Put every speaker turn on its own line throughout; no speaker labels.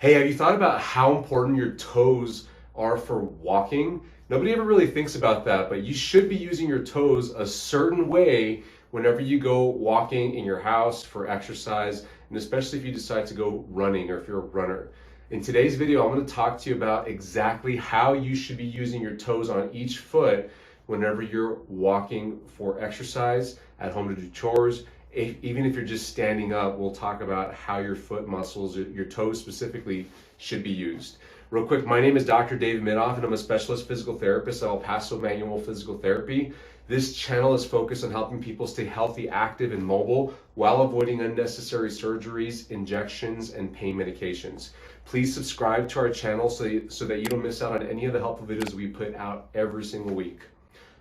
Hey, have you thought about how important your toes are for walking? Nobody ever really thinks about that, but you should be using your toes a certain way whenever you go walking in your house for exercise, and especially if you decide to go running or if you're a runner. In today's video, I'm going to talk to you about exactly how you should be using your toes on each foot whenever you're walking for exercise, at home to do chores. Even if you're just standing up, we'll talk about how your foot muscles, your toes specifically, should be used. Real quick, my name is Dr. David Midoff, and I'm a specialist physical therapist at Paso Manual Physical Therapy. This channel is focused on helping people stay healthy, active, and mobile while avoiding unnecessary surgeries, injections, and pain medications. Please subscribe to our channel so that you don't miss out on any of the helpful videos we put out every single week.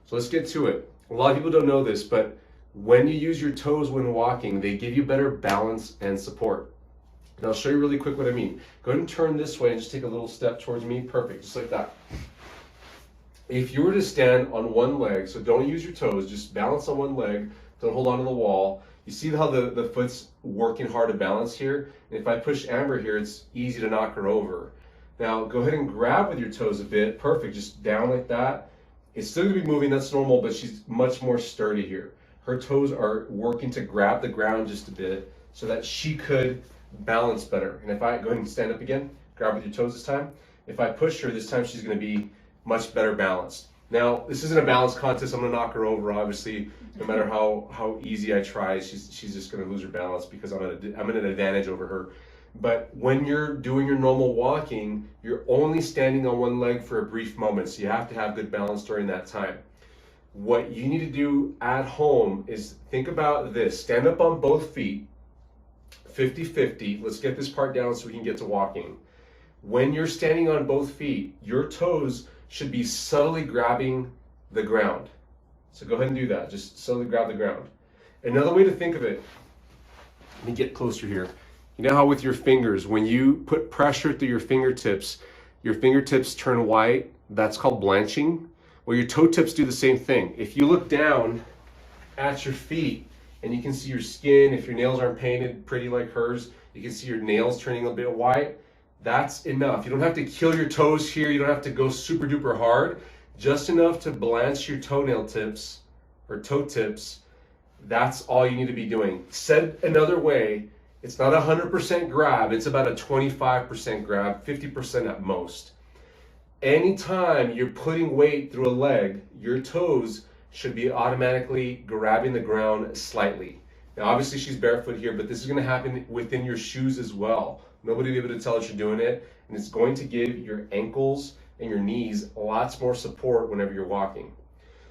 So let's get to it. A lot of people don't know this, but when you use your toes when walking, they give you better balance and support. And I'll show you really quick what I mean. Go ahead and turn this way and just take a little step towards me. Perfect, just like that. If you were to stand on one leg, so don't use your toes, just balance on one leg, don't hold on to the wall. You see how the foot's working hard to balance here? And if I push Amber here, it's easy to knock her over. Now go ahead and grab with your toes a bit. Perfect, just down like that. It's still gonna be moving, that's normal, but she's much more sturdy here. Her toes are working to grab the ground just a bit so that she could balance better. And if I go ahead and stand up again, grab with your toes this time. If I push her this time, she's going to be much better balanced. Now, this isn't a balance contest. I'm going to knock her over, obviously. No matter how easy I try, she's just going to lose her balance because I'm at an advantage over her. But when you're doing your normal walking, you're only standing on one leg for a brief moment. So you have to have good balance during that time. What you need to do at home is think about this. Stand up on both feet, 50-50. Let's get this part down so we can get to walking. When you're standing on both feet, your toes should be subtly grabbing the ground. So go ahead and do that. Just subtly grab the ground. Another way to think of it, let me get closer here. You know how with your fingers, when you put pressure through your fingertips turn white. That's called blanching. Well, your toe tips do the same thing. If you look down at your feet and you can see your skin, if your nails aren't painted pretty like hers, you can see your nails turning a bit white. That's enough. You don't have to kill your toes here. You don't have to go super duper hard. Just enough to blanch your toenail tips or toe tips. That's all you need to be doing. Said another way, it's not 100% grab. It's about a 25% grab, 50% at most. Anytime you're putting weight through a leg, your toes should be automatically grabbing the ground slightly. Now, obviously she's barefoot here, but this is going to happen within your shoes as well. Nobody will be able to tell that you're doing it, and it's going to give your ankles and your knees lots more support whenever you're walking.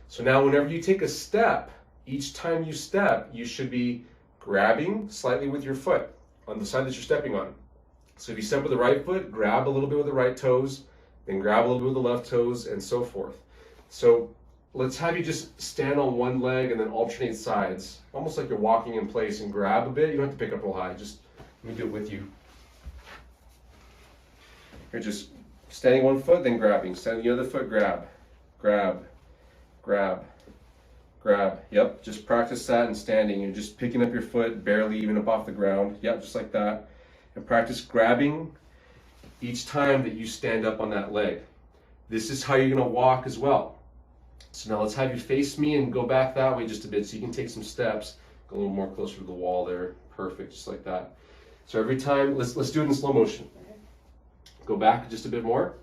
So now whenever you take a step, each time you step, you should be grabbing slightly with your foot on the side that you're stepping on. So if you step with the right foot, grab a little bit with the right toes, then grab a little bit with the left toes, and so forth. So let's have you just stand on one leg and then alternate sides, almost like you're walking in place, and grab a bit. You don't have to pick up real high, just let me do it with you. You're just standing one foot, then grabbing, standing the other foot, grab, grab, grab, grab. Yep, just practice that and standing. You're just picking up your foot, barely even up off the ground. Yep, just like that. And practice grabbing each time that you stand up on that leg. This is how you're going to walk as well. So now let's have you face me and go back that way just a bit so you can take some steps. Go a little more closer to the wall there. Perfect, just like that. So every time, let's do it in slow motion. Go back just a bit more.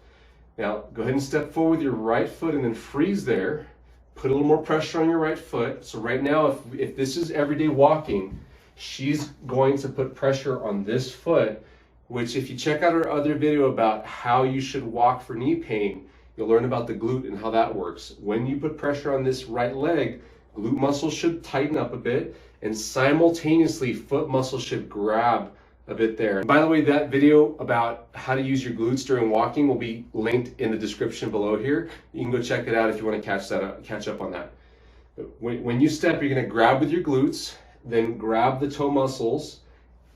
Now go ahead and step forward with your right foot and then freeze there. Put a little more pressure on your right foot. So right now, if this is everyday walking, she's going to put pressure on this foot, which if you check out our other video about how you should walk for knee pain, you'll learn about the glute and how that works. When you put pressure on this right leg, glute muscles should tighten up a bit, and simultaneously foot muscles should grab a bit there. And by the way, that video about how to use your glutes during walking will be linked in the description below here. You can go check it out if you want to catch up on that. When you step, you're going to grab with your glutes, then grab the toe muscles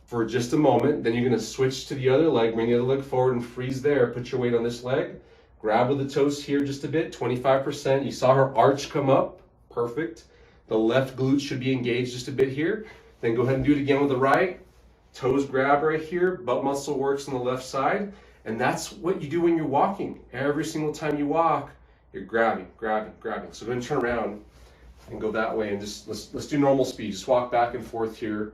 for just a moment. Then you're going to switch to the other leg, bring the other leg forward and freeze there. Put your weight on this leg. Grab with the toes here just a bit, 25%. You saw her arch come up. Perfect. The left glute should be engaged just a bit here. Then go ahead and do it again with the right. Toes grab right here, butt muscle works on the left side, and that's what you do when you're walking. Every single time you walk, you're grabbing, grabbing, grabbing. So go ahead and turn around and go that way, and just let's do normal speed. Just walk back and forth here.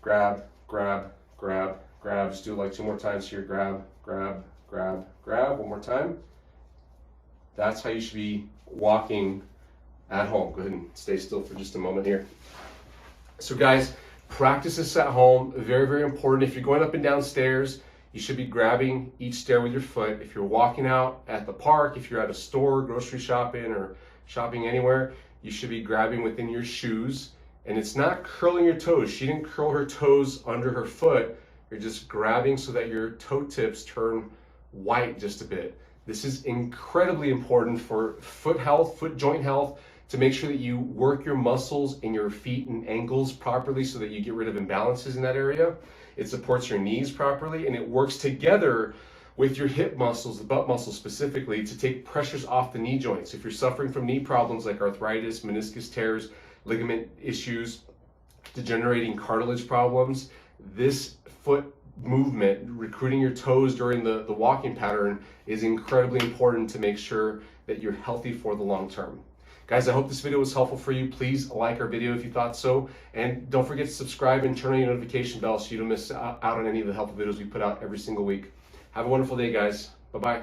Grab, grab, grab, grab. Just do it like 2 more times here. Grab, grab, grab, grab. 1 more time. That's how you should be walking at home. Go ahead and stay still for just a moment here. So guys, practice this at home. Very, very important. If you're going up and down stairs, you should be grabbing each stair with your foot. If you're walking out at the park, if you're at a store, grocery shopping, or shopping anywhere, you should be grabbing within your shoes. And it's not curling your toes. She didn't curl her toes under her foot. You're just grabbing so that your toe tips turn white just a bit. This is incredibly important for foot health, foot joint health, to make sure that you work your muscles in your feet and ankles properly so that you get rid of imbalances in that area. It supports your knees properly, and it works together with your hip muscles, the butt muscles specifically, to take pressures off the knee joints. If you're suffering from knee problems like arthritis, meniscus tears, ligament issues, degenerating cartilage problems, this foot movement, recruiting your toes during the walking pattern, is incredibly important to make sure that you're healthy for the long term. Guys, I hope this video was helpful for you. Please like our video if you thought so. And don't forget to subscribe and turn on your notification bell so you don't miss out on any of the helpful videos we put out every single week. Have a wonderful day, guys. Bye-bye.